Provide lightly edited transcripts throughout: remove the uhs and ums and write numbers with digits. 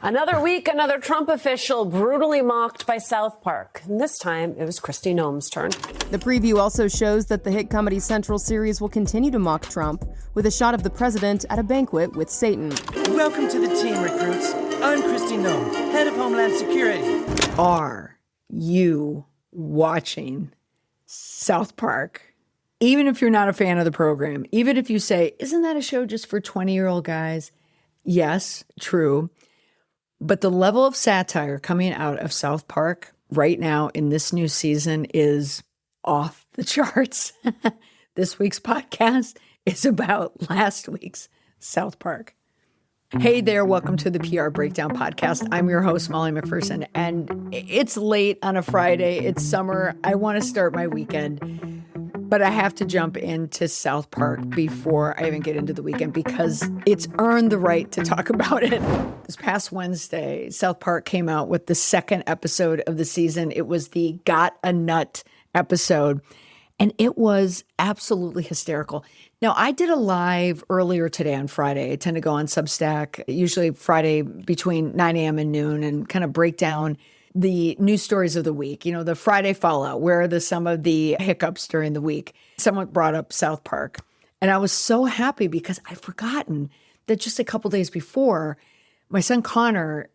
Another week, another Trump official brutally mocked by South Park. And this time, it was Kristi Noem's turn. The preview also shows that the hit Comedy Central series will continue to mock Trump with a shot of the president at a banquet with Satan. Welcome to the team, recruits. I'm Kristi Noem, head of Homeland Security. Are you watching South Park? Even if you're not a fan of the program, even if you say, isn't that a show just for 20-year-old guys? Yes, true. But the level of satire coming out of South Park right now in this new season is off the charts. This week's podcast is about last week's South Park. Hey there, welcome to the PR Breakdown Podcast. I'm your host, Molly McPherson, and it's late on a Friday. It's summer. I want to start my weekend, but I have to jump into South Park before I even get into the weekend because it's earned the right to talk about it. This past Wednesday, South Park came out with the second episode of the season. It was the Got a Nut episode, and it was absolutely hysterical. Now, I did a live earlier today on Friday. I tend to go on Substack, usually Friday between 9 a.m. and noon, and kind of break down the news stories of the week, you know, the Friday fallout, where are some of the hiccups during the week. Someone brought up South Park, and I was so happy because I'd forgotten that just a couple days before, my son Connor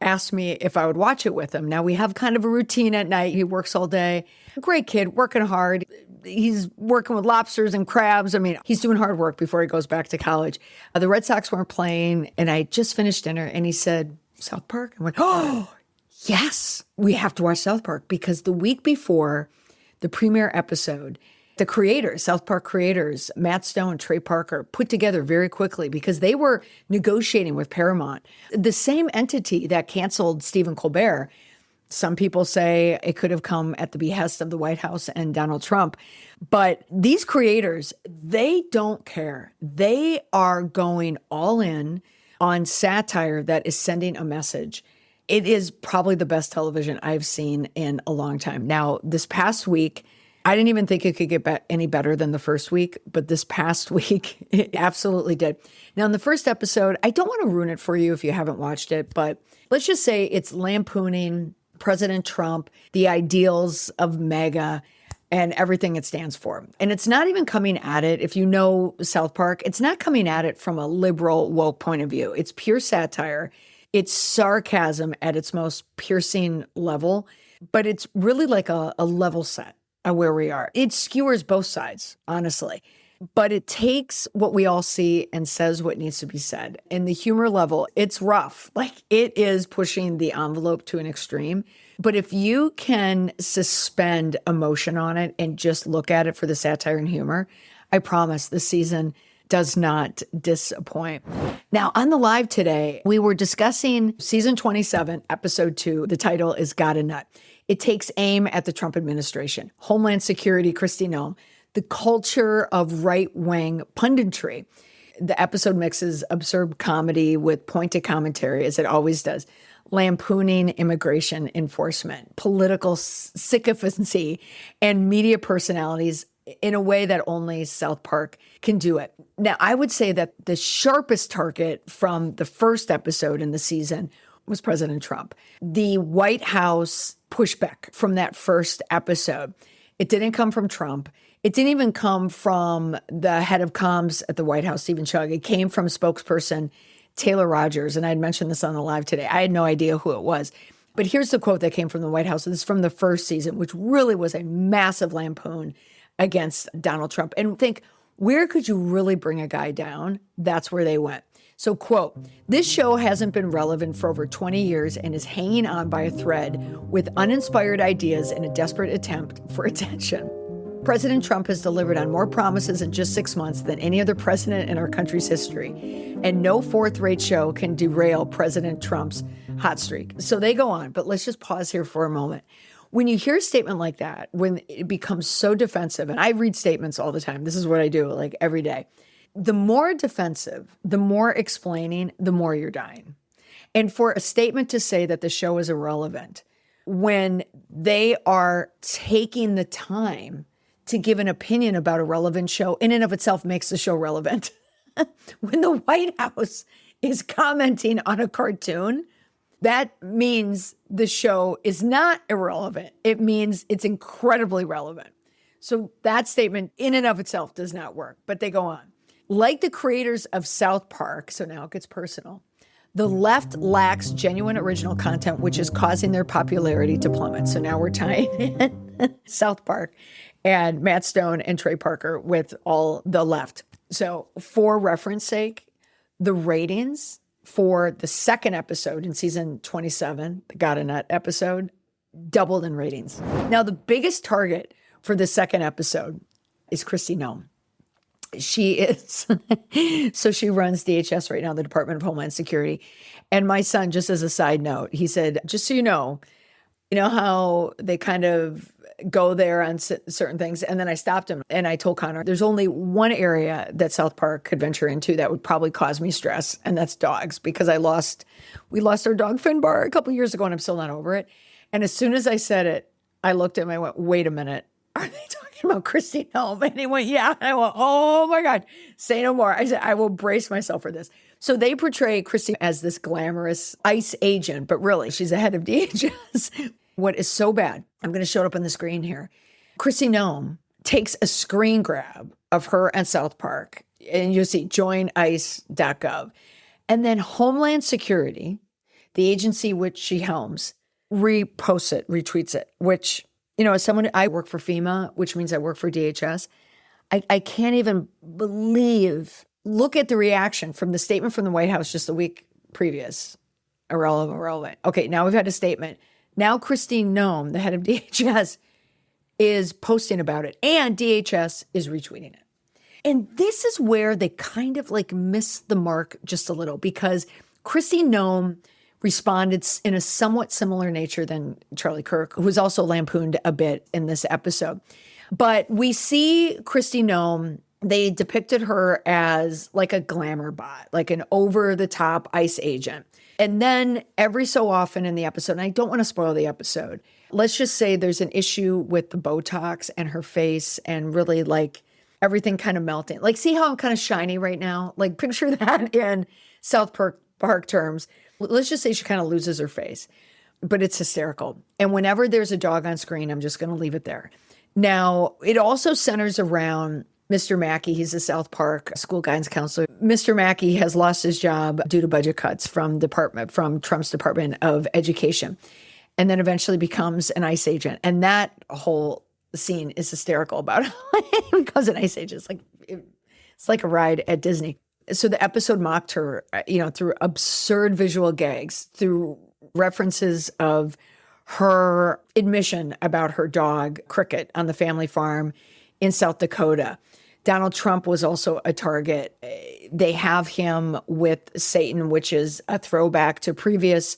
asked me if I would watch it with him. Now, we have kind of a routine at night. He works all day. Great kid, working hard. He's working with lobsters and crabs. I mean, he's doing hard work before he goes back to college. The Red Sox weren't playing, and I just finished dinner, and he said, South Park? I went, oh, yes, we have to watch South Park, because the week before the premiere episode, the creators, South Park creators, Matt Stone and Trey Parker, put together very quickly because they were negotiating with Paramount, the same entity that canceled Stephen Colbert. Some people say it could have come at the behest of the White House and Donald Trump. But these creators, they don't care. They are going all in on satire that is sending a message. It is probably the best television I've seen in a long time. Now, this past week, I didn't even think it could get any better than the first week, but this past week, it absolutely did. Now, in the first episode, I don't want to ruin it for you if you haven't watched it, but let's just say it's lampooning President Trump, the ideals of MAGA, and everything it stands for. And it's not even coming at it, if you know South Park, it's not coming at it from a liberal, woke point of view. It's pure satire. It's sarcasm at its most piercing level, but it's really like a level set of where we are. It skewers both sides, honestly. But it takes what we all see and says what needs to be said. And the humor level, it's rough. Like, it is pushing the envelope to an extreme. But if you can suspend emotion on it and just look at it for the satire and humor, I promise the season does not disappoint. Now, on the live today, we were discussing season 27, episode 2. The title is Got a Nut. It takes aim at the Trump administration, Homeland Security, Kristi Noem, the culture of right-wing punditry. The episode mixes absurd comedy with pointed commentary, as it always does, lampooning immigration enforcement, political sycophancy, and media personalities in a way that only South Park can do it. Now, I would say that the sharpest target from the first episode in the season was President Trump. The White House pushback from that first episode, it didn't come from Trump. It didn't even come from the head of comms at the White House, Stephen Chugg. It came from spokesperson Taylor Rogers, and I had mentioned this on the live today. I had no idea who it was. But here's the quote that came from the White House. This is from the first season, which really was a massive lampoon against Donald Trump. And think, where could you really bring a guy down? That's where they went. So, quote, this show hasn't been relevant for over 20 years and is hanging on by a thread with uninspired ideas in a desperate attempt for attention. President Trump has delivered on more promises in just 6 months than any other president in our country's history. And no fourth-rate show can derail President Trump's hot streak. So they go on, but let's just pause here for a moment. When you hear a statement like that, when it becomes so defensive, and I read statements all the time, this is what I do like every day. The more defensive, the more explaining, the more you're dying. And for a statement to say that the show is irrelevant, when they are taking the time to give an opinion about a relevant show, in and of itself makes the show relevant. When the White House is commenting on a cartoon, That means the show is not irrelevant. It means it's incredibly relevant. So that statement in and of itself does not work, but they go on. Like the creators of South Park, so now it gets personal, the left lacks genuine original content, which is causing their popularity to plummet. So now we're tying in South Park and Matt Stone and Trey Parker with all the left. So for reference sake, the ratings for the second episode in season 27, the Got a Nut episode, doubled in ratings. Now, the biggest target for the second episode is Kristi Noem. She is, so she runs DHS right now, the Department of Homeland Security. And my son, just as a side note, he said, just so you know how they kind of go there on certain things. And then I stopped him and I told Connor, there's only one area that South Park could venture into that would probably cause me stress. And that's dogs, because we lost our dog Finbar a couple years ago and I'm still not over it. And as soon as I said it, I looked at him, I went, wait a minute. Are they talking about Kristi Noem? And he went, yeah. And I went, oh my God, say no more. I said, I will brace myself for this. So they portray Kristi as this glamorous ICE agent, but really she's a head of DHS. What is so bad, I'm going to show it up on the screen here. Kristi Noem takes a screen grab of her at South Park, and you'll see joinice.gov. And then Homeland Security, the agency which she helms, reposts it, retweets it, which, as someone, I work for FEMA, which means I work for DHS. I can't even believe, look at the reaction from the statement from the White House just the week previous. Irrelevant. Okay, now we've had a statement. Now Kristi Noem, the head of DHS, is posting about it, and DHS is retweeting it. And this is where they kind of miss the mark just a little, because Kristi Noem responded in a somewhat similar nature than Charlie Kirk, who was also lampooned a bit in this episode. But we see Kristi Noem, they depicted her as like a glamour bot, like an over-the-top ICE agent. And then every so often in the episode, and I don't want to spoil the episode, let's just say there's an issue with the Botox and her face and really everything kind of melting. See how I'm kind of shiny right now? Picture that in South Park terms. Let's just say she kind of loses her face, but it's hysterical. And whenever there's a dog on screen, I'm just going to leave it there. Now, it also centers around Mr. Mackey. He's a South Park school guidance counselor. Mr. Mackey has lost his job due to budget cuts from Trump's Department of Education, and then eventually becomes an ICE agent. And that whole scene is hysterical about him because an ICE agent. It's like a ride at Disney. So the episode mocked her, through absurd visual gags, through references of her admission about her dog, Cricket, on the family farm in South Dakota. Donald Trump was also a target. They have him with Satan, which is a throwback to previous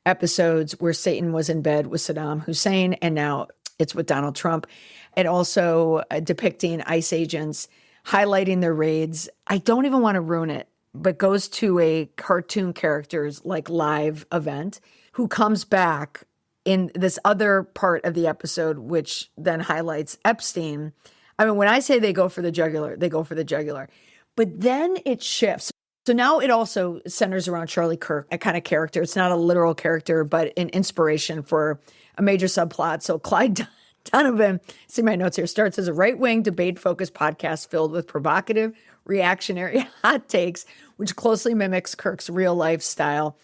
episodes where Satan was in bed with Saddam Hussein, and now it's with Donald Trump. And also depicting ICE agents highlighting their raids. I don't even want to ruin it, but goes to a cartoon character's live event who comes back in this other part of the episode, which then highlights Epstein. I mean, when I say they go for the jugular, they go for the jugular. But then it shifts. So now it also centers around Charlie Kirk, a kind of character. It's not a literal character, but an inspiration for a major subplot. So Clyde Donovan, see my notes here, starts as a right-wing debate-focused podcast filled with provocative, reactionary hot takes, which closely mimics Kirk's real-life style.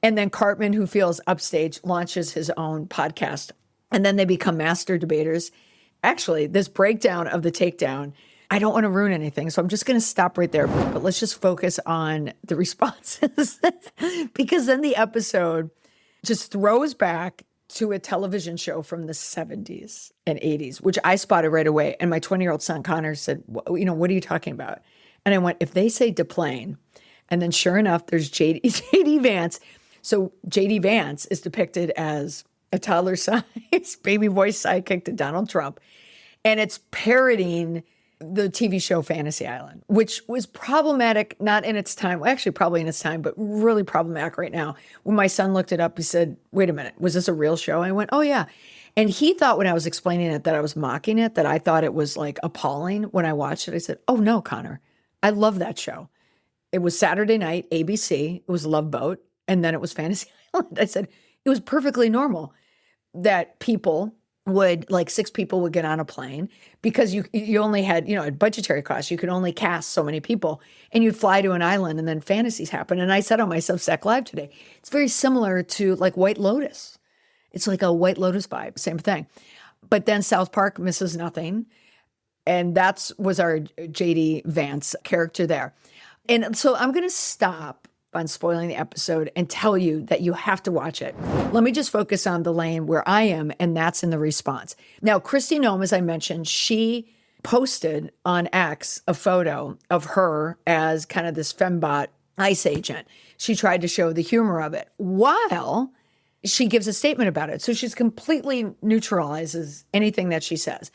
And then Cartman, who feels upstage, launches his own podcast. And then they become master debaters. Actually, this breakdown of the Takedown, I don't want to ruin anything, so I'm just going to stop right there. But let's just focus on the responses because then the episode just throws back to a television show from the 70s and 80s, which I spotted right away. And my 20-year-old son, Connor, said, what are you talking about? And I went, if they say deplane, and then sure enough, there's J.D. Vance. So J.D. Vance is depicted as a toddler-sized baby voice sidekick to Donald Trump. And it's parodying the TV show Fantasy Island, which was problematic, not in its time, well, actually probably in its time, but really problematic right now. When my son looked it up, he said, wait a minute, was this a real show? I went, oh yeah. And he thought when I was explaining it that I was mocking it, that I thought it was appalling when I watched it. I said, oh no, Connor, I love that show. It was Saturday night, ABC. It was Love Boat. and then it was Fantasy Island. I said, it was perfectly normal that people would, like 6 people would get on a plane because you only had, at budgetary costs, you could only cast so many people, and you'd fly to an island and then fantasies happen. And I said on my Substack Live today, it's very similar to like White Lotus. It's like a White Lotus vibe, same thing. But then South Park misses nothing. And was our JD Vance character there. And so I'm going to stop on spoiling the episode and tell you that you have to watch it. Let me just focus on the lane where I am, and that's in the response. Now, Kristi Noem, as I mentioned, she posted on X a photo of her as kind of this fembot ICE agent. She tried to show the humor of it while she gives a statement about it. So she's completely neutralizes anything that she says.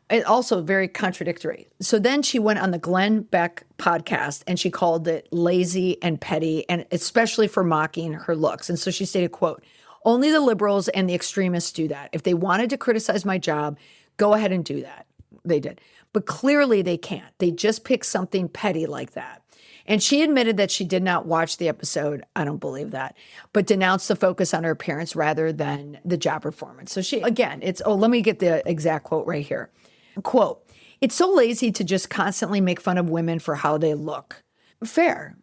It also very contradictory. So then she went on the Glenn Beck podcast and she called it lazy and petty, and especially for mocking her looks. And so she stated, quote, "Only the liberals and the extremists do that. If they wanted to criticize my job, go ahead and do that." They did. But clearly they can't. They just picked something petty like that. And she admitted that she did not watch the episode. I don't believe that, but denounced the focus on her appearance rather than the job performance. So she, again, let me get the exact quote right here. Quote, "It's so lazy to just constantly make fun of women for how they look." Fair.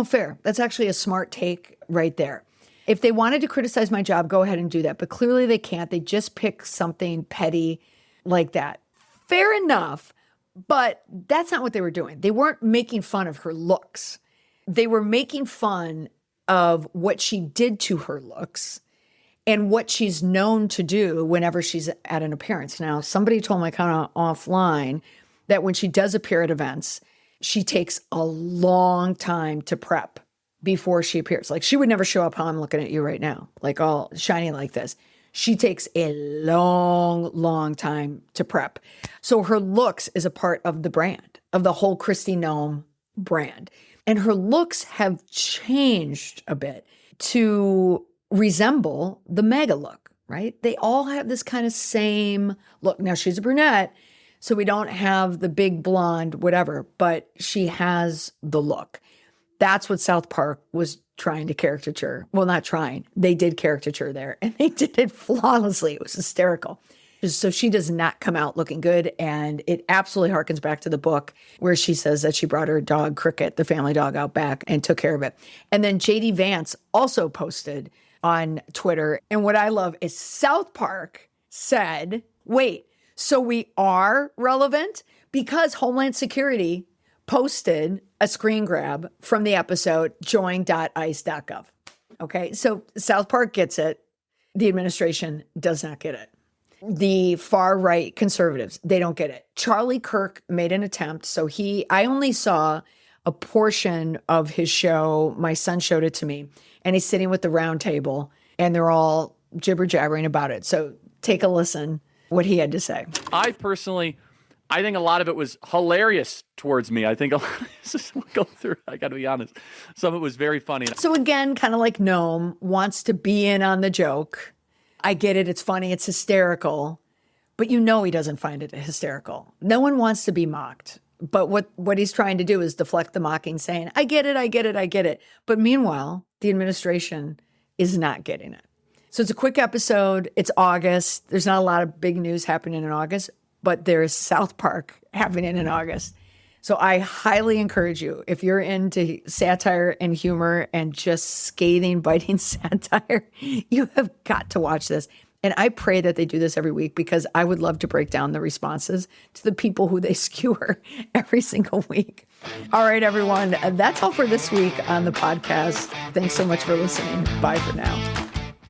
Fair. That's actually a smart take right there. If they wanted to criticize my job, go ahead and do that. But clearly they can't. They just pick something petty like that. Fair enough. But that's not what they were doing. They weren't making fun of her looks. They were making fun of what she did to her looks and what she's known to do whenever she's at an appearance. Now, somebody told me kind of offline that when she does appear at events, she takes a long time to prep before she appears. Like, she would never show up how I'm looking at you right now, like all shiny like this. She takes a long, long time to prep. So her looks is a part of the brand, of the whole Kristi Noem brand. And her looks have changed a bit to resemble the mega look, right? They all have this kind of same look. Now, she's a brunette, so we don't have the big blonde, whatever, but she has the look. That's what South Park was trying to caricature. Well, not trying. They did caricature there, and they did it flawlessly. It was hysterical. So she does not come out looking good, and it absolutely harkens back to the book where she says that she brought her dog Cricket, the family dog, out back and took care of it. And then JD Vance also posted on Twitter, and what I love is South Park said, wait, so we are relevant? Because Homeland Security posted a screen grab from the episode join.ice.gov. Okay, so South Park gets it. The administration does not get it. The far right conservatives, they don't get it. Charlie Kirk made an attempt. So I only saw a portion of his show. My son showed it to me, and he's sitting with the round table and they're all jibber jabbering about it. So take a listen what he had to say. I think a lot of it was hilarious towards me. I think a lot of this will go through. I got to be honest. Some of it was very funny. So again, kind of like Gnome wants to be in on the joke. I get it. It's funny. It's hysterical. But he doesn't find it hysterical. No one wants to be mocked. But what he's trying to do is deflect the mocking, saying, I get it, I get it, I get it. But meanwhile, the administration is not getting it. So it's a quick episode. It's August. There's not a lot of big news happening in August, but there's South Park happening in August. So I highly encourage you, if you're into satire and humor and just scathing, biting satire, you have got to watch this. And I pray that they do this every week, because I would love to break down the responses to the people who they skewer every single week. All right, everyone. That's all for this week on the podcast. Thanks so much for listening. Bye for now.